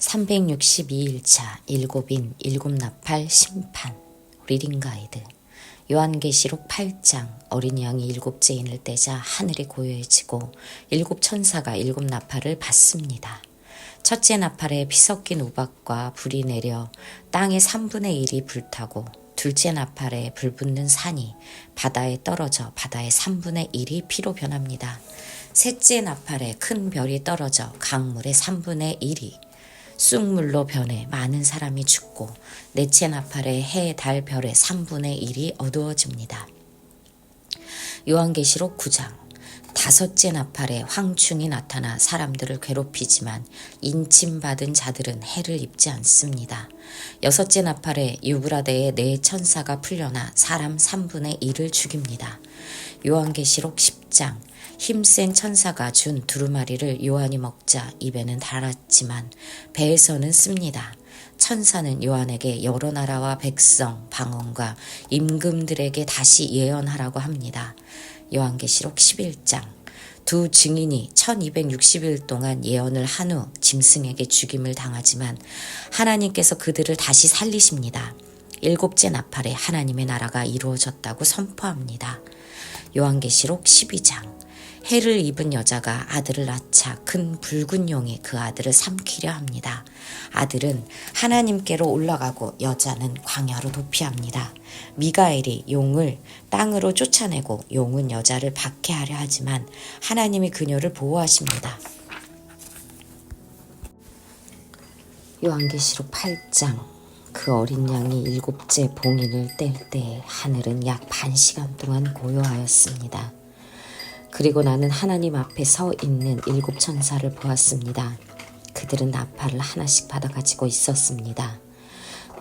362일차 일곱인 일곱나팔 심판 리딩 가이드 요한계시록 8장 어린 양이 일곱째 인을 떼자 하늘이 고요해지고 일곱 천사가 일곱 나팔을 받습니다. 첫째 나팔에 피 섞인 우박과 불이 내려 땅의 3분의 1이 불타고 둘째 나팔에 불붙는 산이 바다에 떨어져 바다의 3분의 1이 피로 변합니다. 셋째 나팔에 큰 별이 떨어져 강물의 3분의 1이 쑥물로 변해 많은 사람이 죽고 넷째 나팔에 해, 달, 별의 3분의 1이 어두워집니다. 요한계시록 9장 다섯째 나팔에 황충이 나타나 사람들을 괴롭히지만 인침받은 자들은 해를 입지 않습니다. 여섯째 나팔에 유브라데의 네 천사가 풀려나 사람 3분의 1을 죽입니다. 요한계시록 10장 힘센 천사가 준 두루마리를 요한이 먹자 입에는 달았지만 배에서는 씁니다. 천사는 요한에게 여러 나라와 백성, 방언과 임금들에게 다시 예언하라고 합니다. 요한계시록 11장 두 증인이 1260일 동안 예언을 한 후 짐승에게 죽임을 당하지만 하나님께서 그들을 다시 살리십니다. 일곱째 나팔에 하나님의 나라가 이루어졌다고 선포합니다. 요한계시록 12장 해를 입은 여자가 아들을 낳자 큰 붉은 용이 그 아들을 삼키려 합니다. 아들은 하나님께로 올라가고 여자는 광야로 도피합니다. 미가엘이 용을 땅으로 쫓아내고 용은 여자를 박해하려 하지만 하나님이 그녀를 보호하십니다. 요한계시록 8장 그 어린 양이 일곱째 봉인을 뗄 때에 하늘은 약 반 시간 동안 고요하였습니다. 그리고 나는 하나님 앞에 서 있는 일곱 천사를 보았습니다. 그들은 나팔을 하나씩 받아가지고 있었습니다.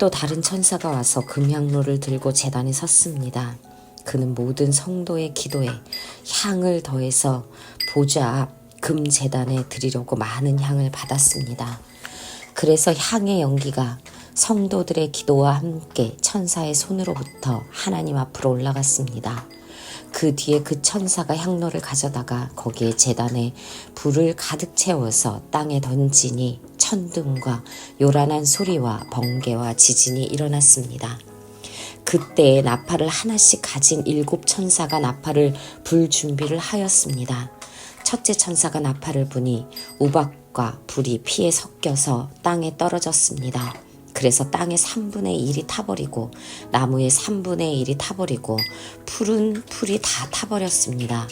또 다른 천사가 와서 금향로를 들고 제단에 섰습니다. 그는 모든 성도의 기도에 향을 더해서 보좌 앞 금 제단에 드리려고 많은 향을 받았습니다. 그래서 향의 연기가 성도들의 기도와 함께 천사의 손으로부터 하나님 앞으로 올라갔습니다. 그 뒤에 그 천사가 향로를 가져다가 거기에 제단에 불을 가득 채워서 땅에 던지니 천둥과 요란한 소리와 번개와 지진이 일어났습니다. 그때에 나팔을 하나씩 가진 일곱 천사가 나팔을 불 준비를 하였습니다. 첫째 천사가 나팔을 부니 우박과 불이 피에 섞여서 땅에 떨어졌습니다. 그래서 땅의 3분의 1이 타버리고 나무의 3분의 1이 타버리고 풀이 다 타버렸습니다.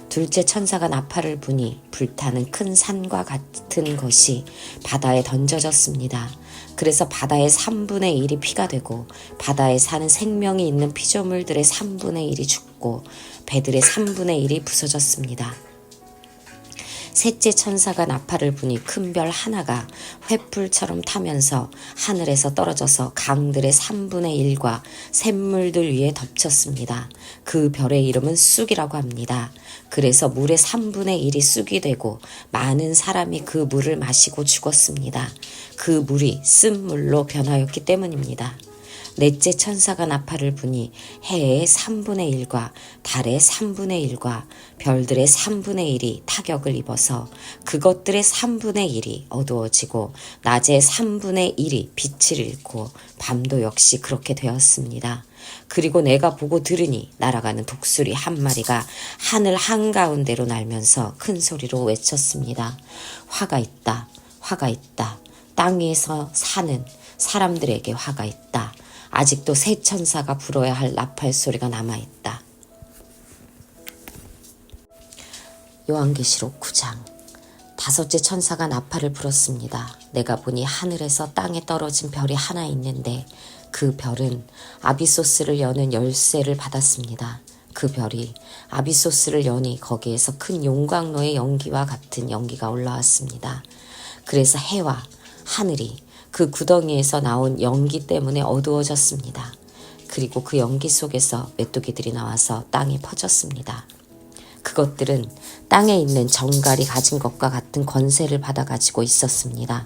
둘째 천사가 나팔을 부니 불타는 큰 산과 같은 것이 바다에 던져졌습니다. 그래서 바다의 3분의 1이 피가 되고 바다에 사는 생명이 있는 피조물들의 3분의 1이 죽고 배들의 3분의 1이 부서졌습니다. 셋째 천사가 나팔을 부니 큰 별 하나가 횃불처럼 타면서 하늘에서 떨어져서 강들의 3분의 1과 샘물들 위에 덮쳤습니다. 그 별의 이름은 쑥이라고 합니다. 그래서 물의 3분의 1이 쑥이 되고 많은 사람이 그 물을 마시고 죽었습니다. 그 물이 쓴물로 변하였기 때문입니다. 넷째 천사가 나팔을 부니 해의 3분의 1과 달의 3분의 1과 별들의 3분의 1이 타격을 입어서 그것들의 3분의 1이 어두워지고 낮의 3분의 1이 빛을 잃고 밤도 역시 그렇게 되었습니다. 그리고 내가 보고 들으니 날아가는 독수리 한 마리가 하늘 한가운데로 날면서 큰 소리로 외쳤습니다. 화가 있다. 화가 있다. 땅 위에서 사는 사람들에게 화가 있다. 아직도 세 천사가 불어야 할 나팔 소리가 남아있다. 요한계시록 9장 다섯째 천사가 나팔을 불었습니다. 내가 보니 하늘에서 땅에 떨어진 별이 하나 있는데 그 별은 아비소스를 여는 열쇠를 받았습니다. 그 별이 아비소스를 여니 거기에서 큰 용광로의 연기와 같은 연기가 올라왔습니다. 그래서 해와 하늘이 그 구덩이에서 나온 연기 때문에 어두워졌습니다. 그리고 그 연기 속에서 메뚜기들이 나와서 땅에 퍼졌습니다. 그것들은 땅에 있는 정갈이 가진 것과 같은 권세를 받아가지고 있었습니다.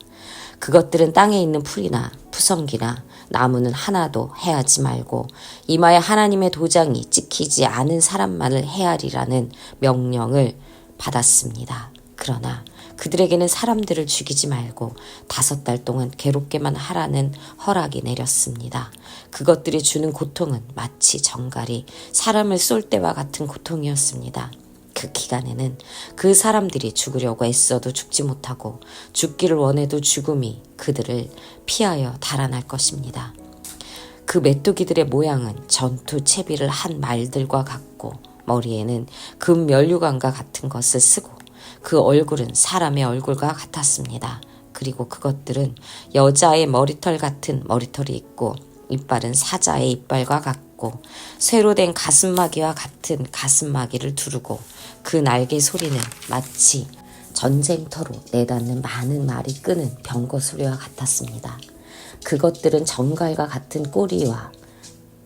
그것들은 땅에 있는 풀이나 푸성기나 나무는 하나도 해하지 말고 이마에 하나님의 도장이 찍히지 않은 사람만을 해하리라는 명령을 받았습니다. 그러나 그들에게는 사람들을 죽이지 말고 5달 동안 괴롭게만 하라는 허락이 내렸습니다. 그것들이 주는 고통은 마치 정갈이 사람을 쏠 때와 같은 고통이었습니다. 그 기간에는 그 사람들이 죽으려고 애써도 죽지 못하고 죽기를 원해도 죽음이 그들을 피하여 달아날 것입니다. 그 메뚜기들의 모양은 전투 채비를 한 말들과 같고 머리에는 금 면류관과 같은 것을 쓰고 그 얼굴은 사람의 얼굴과 같았습니다. 그리고 그것들은 여자의 머리털 같은 머리털이 있고 이빨은 사자의 이빨과 같고 쇠로 된 가슴마기와 같은 가슴마기를 두르고 그 날개 소리는 마치 전쟁터로 내닫는 많은 말이 끄는 병거 소리와 같았습니다. 그것들은 정갈과 같은 꼬리와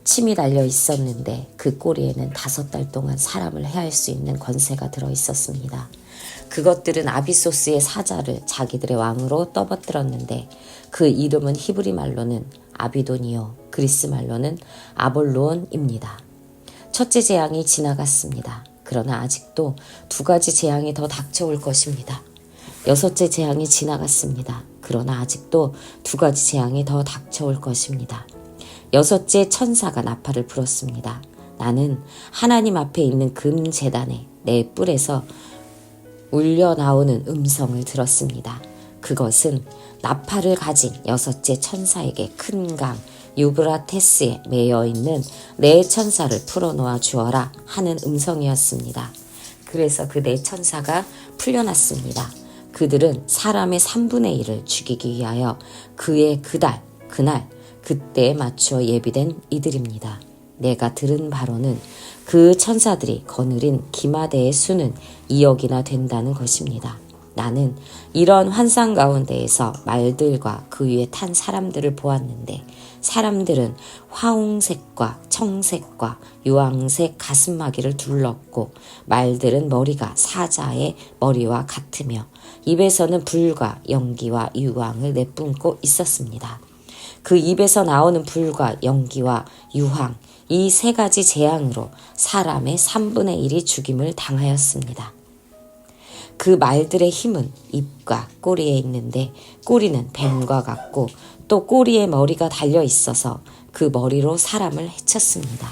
침이 달려 있었는데 그 꼬리에는 5달 동안 사람을 해할 수 있는 권세가 들어 있었습니다. 그것들은 아비소스의 사자를 자기들의 왕으로 떠받들었는데 그 이름은 히브리 말로는 아비돈이요 그리스 말로는 아볼로온입니다. 첫째 재앙이 지나갔습니다. 그러나 아직도 2가지 재앙이 더 닥쳐올 것입니다. 6째 재앙이 지나갔습니다. 그러나 아직도 2가지 재앙이 더 닥쳐올 것입니다. 6째 천사가 나팔을 불었습니다. 나는 하나님 앞에 있는 금 제단에 내 뿔에서 울려 나오는 음성을 들었습니다. 그것은 나팔을 가진 6째 천사에게 큰 강 유브라테스에 매여 있는 네 천사를 풀어놓아 주어라 하는 음성이었습니다. 그래서 그 네 천사가 풀려났습니다. 그들은 사람의 3분의 1을 죽이기 위하여 그의 그날 그때에 맞추어 예비된 이들입니다. 내가 들은 바로는 그 천사들이 거느린 기마대의 수는 2억이나 된다는 것입니다. 나는 이런 환상 가운데에서 말들과 그 위에 탄 사람들을 보았는데 사람들은 화홍색과 청색과 유황색 가슴마기를 둘렀고 말들은 머리가 사자의 머리와 같으며 입에서는 불과 연기와 유황을 내뿜고 있었습니다. 그 입에서 나오는 불과 연기와 유황 이 3가지 재앙으로 사람의 3분의 1이 죽임을 당하였습니다. 그 말들의 힘은 입과 꼬리에 있는데 꼬리는 뱀과 같고 또 꼬리에 머리가 달려 있어서 그 머리로 사람을 해쳤습니다.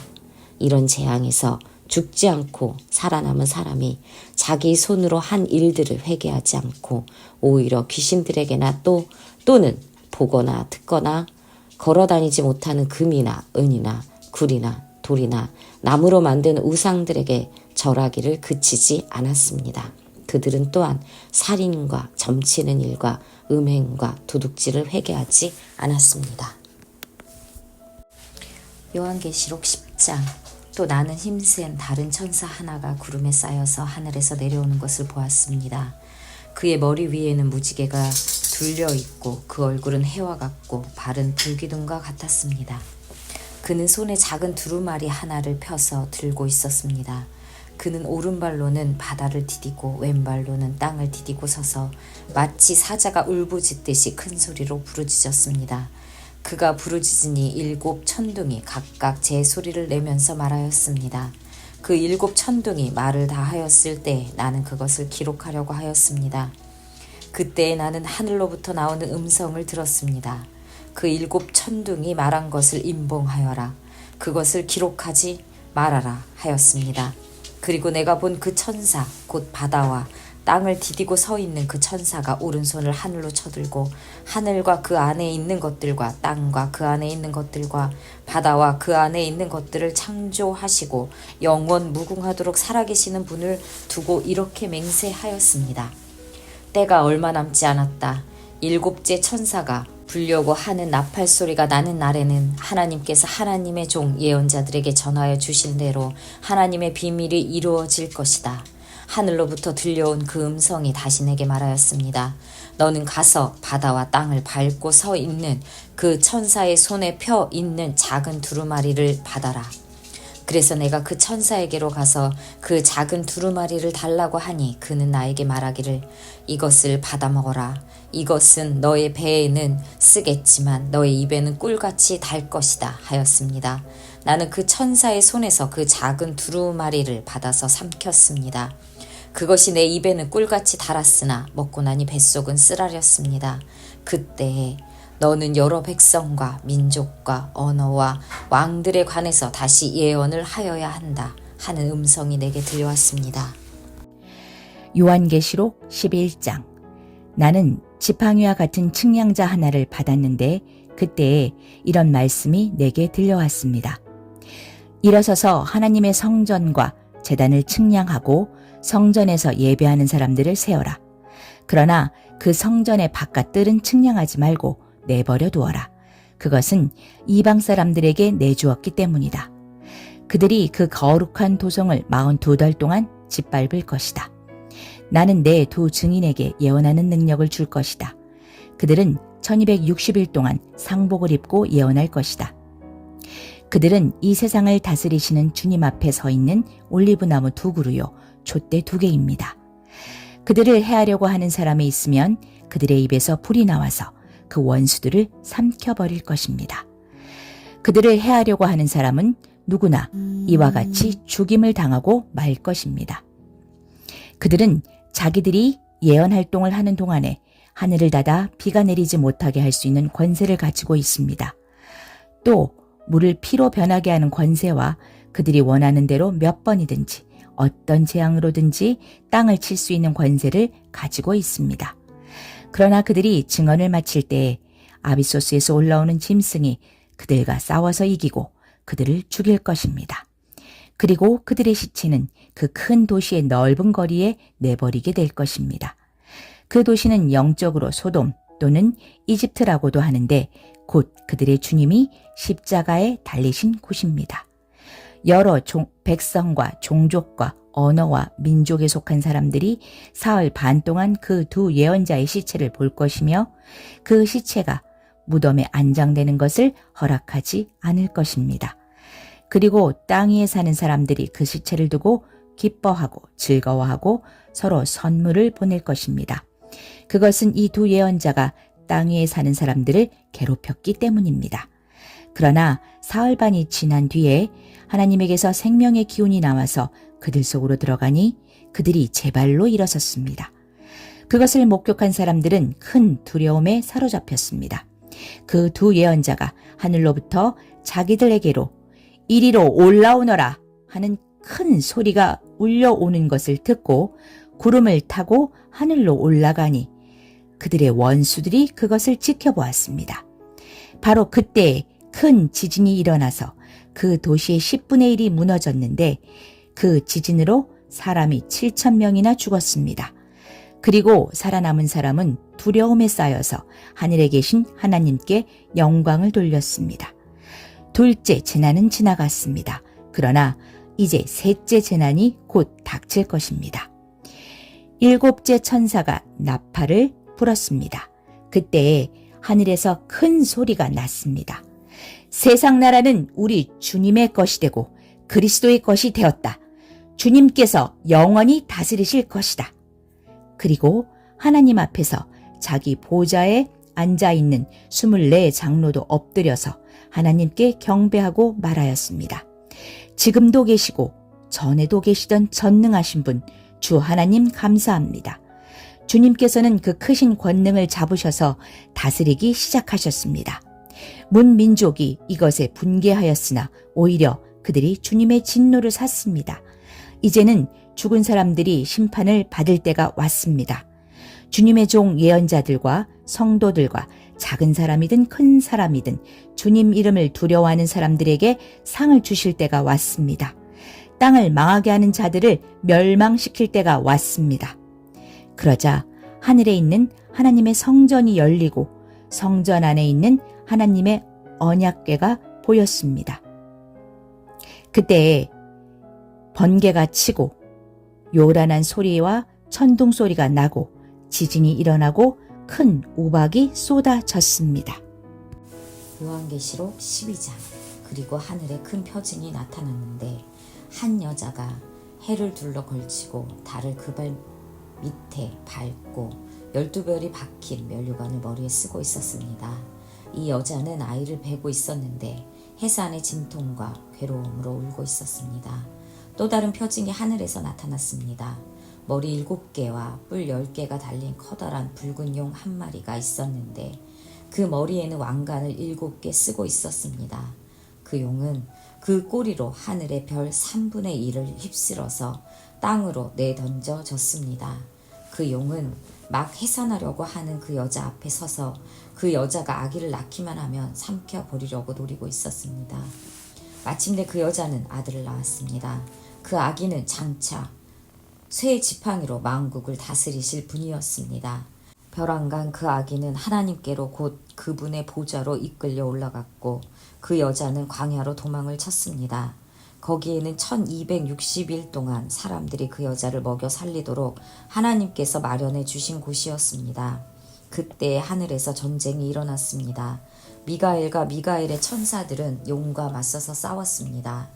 이런 재앙에서 죽지 않고 살아남은 사람이 자기 손으로 한 일들을 회개하지 않고 오히려 귀신들에게나 또는 보거나 듣거나 걸어다니지 못하는 금이나 은이나 굴이나 돌이나 나무로 만든 우상들에게 절하기를 그치지 않았습니다. 그들은 또한 살인과 점치는 일과 음행과 도둑질을 회개하지 않았습니다. 요한계시록 10장. 또 나는 힘센 다른 천사 하나가 구름에 쌓여서 하늘에서 내려오는 것을 보았습니다. 그의 머리 위에는 무지개가 둘려 있고 그 얼굴은 해와 같고 발은 불기둥과 같았습니다. 그는 손에 작은 두루마리 하나를 펴서 들고 있었습니다. 그는 오른발로는 바다를 디디고 왼발로는 땅을 디디고 서서 마치 사자가 울부짖듯이 큰 소리로 부르짖었습니다. 그가 부르짖으니 7 천둥이 각각 제 소리를 내면서 말하였습니다. 그 7 천둥이 말을 다 하였을 때 나는 그것을 기록하려고 하였습니다. 그때에 나는 하늘로부터 나오는 음성을 들었습니다. 그 7 천둥이 말한 것을 임봉하여라. 그것을 기록하지 말아라 하였습니다. 그리고 내가 본 그 천사 곧 바다와 땅을 디디고 서 있는 그 천사가 오른손을 하늘로 쳐들고 하늘과 그 안에 있는 것들과 땅과 그 안에 있는 것들과 바다와 그 안에 있는 것들을 창조하시고 영원 무궁하도록 살아계시는 분을 두고 이렇게 맹세하였습니다. 때가 얼마 남지 않았다. 7째 천사가 불려고 하는 나팔 소리가 나는 날에는 하나님께서 하나님의 종 예언자들에게 전하여 주신 대로 하나님의 비밀이 이루어질 것이다. 하늘로부터 들려온 그 음성이 다시 내게 말하였습니다. 너는 가서 바다와 땅을 밟고 서 있는 그 천사의 손에 펴 있는 작은 두루마리를 받아라. 그래서 내가 그 천사에게로 가서 그 작은 두루마리를 달라고 하니 그는 나에게 말하기를 이것을 받아 먹어라. 이것은 너의 배에는 쓰겠지만 너의 입에는 꿀같이 달 것이다 하였습니다. 나는 그 천사의 손에서 그 작은 두루마리를 받아서 삼켰습니다. 그것이 내 입에는 꿀같이 달았으나 먹고 나니 뱃속은 쓰라렸습니다. 그때 너는 여러 백성과 민족과 언어와 왕들에 관해서 다시 예언을 하여야 한다 하는 음성이 내게 들려왔습니다. 요한계시록 11장. 나는 지팡이와 같은 측량자 하나를 받았는데 그때에 이런 말씀이 내게 들려왔습니다. 일어서서 하나님의 성전과 제단을 측량하고 성전에서 예배하는 사람들을 세어라. 그러나 그 성전의 바깥들은 측량하지 말고 내버려 두어라. 그것은 이방 사람들에게 내주었기 때문이다. 그들이 그 거룩한 도성을 42달 동안 짓밟을 것이다. 나는 내 두 증인에게 예언하는 능력을 줄 것이다. 그들은 1260일 동안 상복을 입고 예언할 것이다. 그들은 이 세상을 다스리시는 주님 앞에 서 있는 올리브나무 2그루요 촛대 2개입니다. 그들을 해하려고 하는 사람이 있으면 그들의 입에서 불이 나와서 그 원수들을 삼켜버릴 것입니다. 그들을 해하려고 하는 사람은 누구나 이와 같이 죽임을 당하고 말 것입니다. 그들은 자기들이 예언 활동을 하는 동안에 하늘을 닫아 비가 내리지 못하게 할 수 있는 권세를 가지고 있습니다. 또 물을 피로 변하게 하는 권세와 그들이 원하는 대로 몇 번이든지 어떤 재앙으로든지 땅을 칠 수 있는 권세를 가지고 있습니다. 그러나 그들이 증언을 마칠 때에 아비소스에서 올라오는 짐승이 그들과 싸워서 이기고 그들을 죽일 것입니다. 그리고 그들의 시체는 그 큰 도시의 넓은 거리에 내버리게 될 것입니다. 그 도시는 영적으로 소돔 또는 이집트라고도 하는데 곧 그들의 주님이 십자가에 달리신 곳입니다. 여러 백성과 종족과 언어와 민족에 속한 사람들이 사흘 반 동안 그 두 예언자의 시체를 볼 것이며 그 시체가 무덤에 안장되는 것을 허락하지 않을 것입니다. 그리고 땅 위에 사는 사람들이 그 시체를 두고 기뻐하고 즐거워하고 서로 선물을 보낼 것입니다. 그것은 이 두 예언자가 땅 위에 사는 사람들을 괴롭혔기 때문입니다. 그러나 사흘 반이 지난 뒤에 하나님에게서 생명의 기운이 나와서 그들 속으로 들어가니 그들이 제발로 일어섰습니다. 그것을 목격한 사람들은 큰 두려움에 사로잡혔습니다. 그 두 예언자가 하늘로부터 자기들에게로 이리로 올라오너라 하는 큰 소리가 울려오는 것을 듣고 구름을 타고 하늘로 올라가니 그들의 원수들이 그것을 지켜보았습니다. 바로 그때 큰 지진이 일어나서 그 도시의 10분의 1이 무너졌는데 그 지진으로 사람이 7,000명이나 죽었습니다. 그리고 살아남은 사람은 두려움에 쌓여서 하늘에 계신 하나님께 영광을 돌렸습니다. 둘째 재난은 지나갔습니다. 그러나 이제 셋째 재난이 곧 닥칠 것입니다. 일곱째 천사가 나팔을 불었습니다. 그때에 하늘에서 큰 소리가 났습니다. 세상 나라는 우리 주님의 것이 되고 그리스도의 것이 되었다. 주님께서 영원히 다스리실 것이다. 그리고 하나님 앞에서 자기 보좌에 앉아있는 24 장로도 엎드려서 하나님께 경배하고 말하였습니다. 지금도 계시고 전에도 계시던 전능하신 분 주 하나님 감사합니다. 주님께서는 그 크신 권능을 잡으셔서 다스리기 시작하셨습니다. 문민족이 이것에 분개하였으나 오히려 그들이 주님의 진노를 샀습니다. 이제는 죽은 사람들이 심판을 받을 때가 왔습니다. 주님의 종 예언자들과 성도들과 작은 사람이든 큰 사람이든 주님 이름을 두려워하는 사람들에게 상을 주실 때가 왔습니다. 땅을 망하게 하는 자들을 멸망시킬 때가 왔습니다. 그러자 하늘에 있는 하나님의 성전이 열리고 성전 안에 있는 하나님의 언약궤가 보였습니다. 그때 번개가 치고 요란한 소리와 천둥 소리가 나고 지진이 일어나고 큰 우박이 쏟아졌습니다. 요한계시록 12장. 그리고 하늘에 큰 표징이 나타났는데 한 여자가 해를 둘러 걸치고 달을 그 발 밑에 밟고 12별이 박힌 면류관을 머리에 쓰고 있었습니다. 이 여자는 아이를 베고 있었는데 해산의 진통과 괴로움으로 울고 있었습니다. 또 다른 표징이 하늘에서 나타났습니다. 머리 7개와 뿔 10개가 달린 커다란 붉은 용 한 마리가 있었는데 그 머리에는 왕관을 7개 쓰고 있었습니다. 그 용은 그 꼬리로 하늘의 별 3분의 1을 휩쓸어서 땅으로 내던져졌습니다. 그 용은 막 해산하려고 하는 그 여자 앞에 서서 그 여자가 아기를 낳기만 하면 삼켜버리려고 노리고 있었습니다. 마침내 그 여자는 아들을 낳았습니다. 그 아기는 장차 쇠 지팡이로 만국을 다스리실 분이었습니다. 벼랑간 그 아기는 하나님께로 곧 그분의 보좌로 이끌려 올라갔고 그 여자는 광야로 도망을 쳤습니다. 거기에는 1260일 동안 사람들이 그 여자를 먹여 살리도록 하나님께서 마련해 주신 곳이었습니다. 그때 하늘에서 전쟁이 일어났습니다. 미가엘과 미가엘의 천사들은 용과 맞서서 싸웠습니다.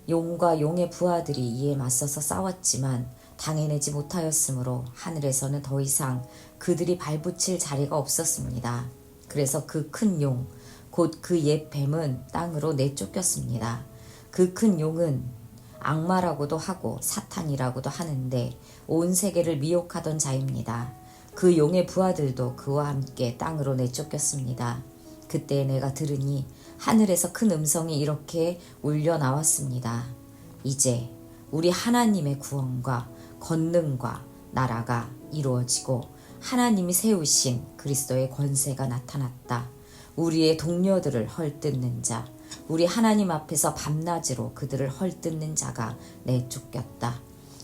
용과 용의 부하들이 이에 맞서서 싸웠지만 당해내지 못하였으므로 하늘에서는 더 이상 그들이 발붙일 자리가 없었습니다. 그래서 그 큰 용, 곧 그 옛 뱀은 땅으로 내쫓겼습니다. 그 큰 용은 악마라고도 하고 사탄이라고도 하는데 온 세계를 미혹하던 자입니다. 그 용의 부하들도 그와 함께 땅으로 내쫓겼습니다. 그때 내가 들으니 하늘에서 큰 음성이 이렇게 울려 나왔습니다. 이제 우리 하나님의 구원과 권능과 나라가 이루어지고 하나님이 세우신 그리스도의 권세가 나타났다. 우리의 동료들을 헐뜯는 자, 우리 하나님 앞에서 밤낮으로 그들을 헐뜯는 자가 내쫓겼다.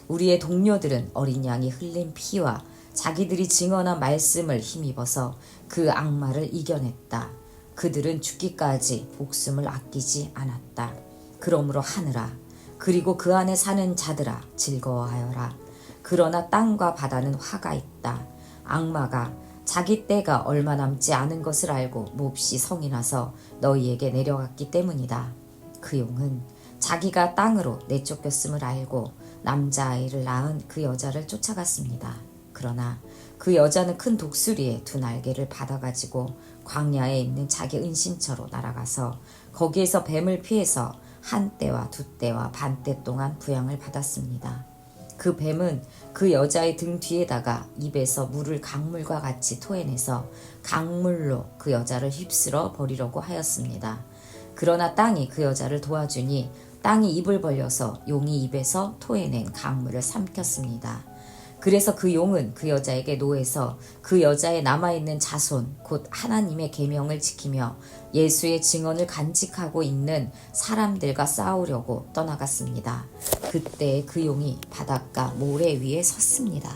우리의 동료들은 어린 양이 흘린 피와 자기들이 증언한 말씀을 힘입어서 그 악마를 이겨냈다. 그들은 죽기까지 목숨을 아끼지 않았다. 그러므로 하늘아, 그리고 그 안에 사는 자들아, 즐거워하여라. 그러나 땅과 바다는 화가 있다. 악마가 자기 때가 얼마 남지 않은 것을 알고 몹시 성이 나서 너희에게 내려갔기 때문이다. 그 용은 자기가 땅으로 내쫓겼음을 알고 남자아이를 낳은 그 여자를 쫓아갔습니다. 그러나 그 여자는 큰 독수리의 2날개를 받아가지고 광야에 있는 자기 은신처로 날아가서 거기에서 뱀을 피해서 1때와 2때와 반때 동안 부양을 받았습니다. 그 뱀은 그 여자의 등 뒤에다가 입에서 물을 강물과 같이 토해내서 강물로 그 여자를 휩쓸어 버리려고 하였습니다. 그러나 땅이 그 여자를 도와주니 땅이 입을 벌려서 용이 입에서 토해낸 강물을 삼켰습니다. 그래서 그 용은 그 여자에게 노해서 그 여자의 남아있는 자손 곧 하나님의 계명을 지키며 예수의 증언을 간직하고 있는 사람들과 싸우려고 떠나갔습니다. 그때 그 용이 바닷가 모래 위에 섰습니다.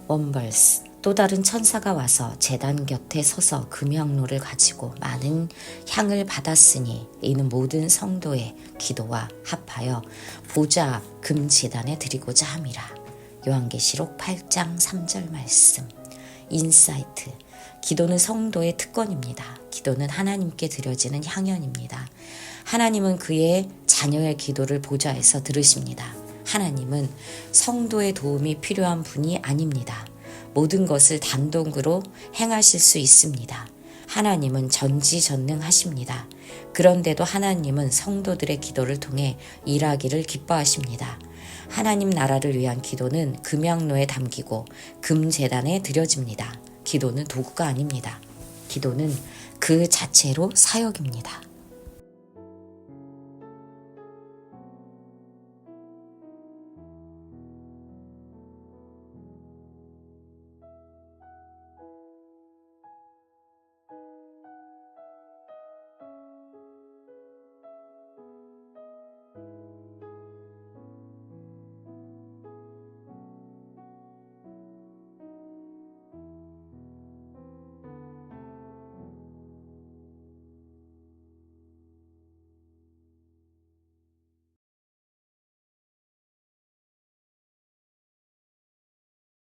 원벌스 또 다른 천사가 와서 제단 곁에 서서 금향로를 가지고 많은 향을 받았으니 이는 모든 성도의 기도와 합하여 보좌 앞 금제단에 드리고자 함이라. 요한계시록 8장 3절 말씀. 인사이트. 기도는 성도의 특권입니다. 기도는 하나님께 드려지는 향연입니다. 하나님은 그의 자녀의 기도를 보좌에서 들으십니다. 하나님은 성도의 도움이 필요한 분이 아닙니다. 모든 것을 단독으로 행하실 수 있습니다. 하나님은 전지전능하십니다. 그런데도 하나님은 성도들의 기도를 통해 일하기를 기뻐하십니다. 하나님 나라를 위한 기도는 금향로에 담기고 금제단에 드려집니다. 기도는 도구가 아닙니다. 기도는 그 자체로 사역입니다.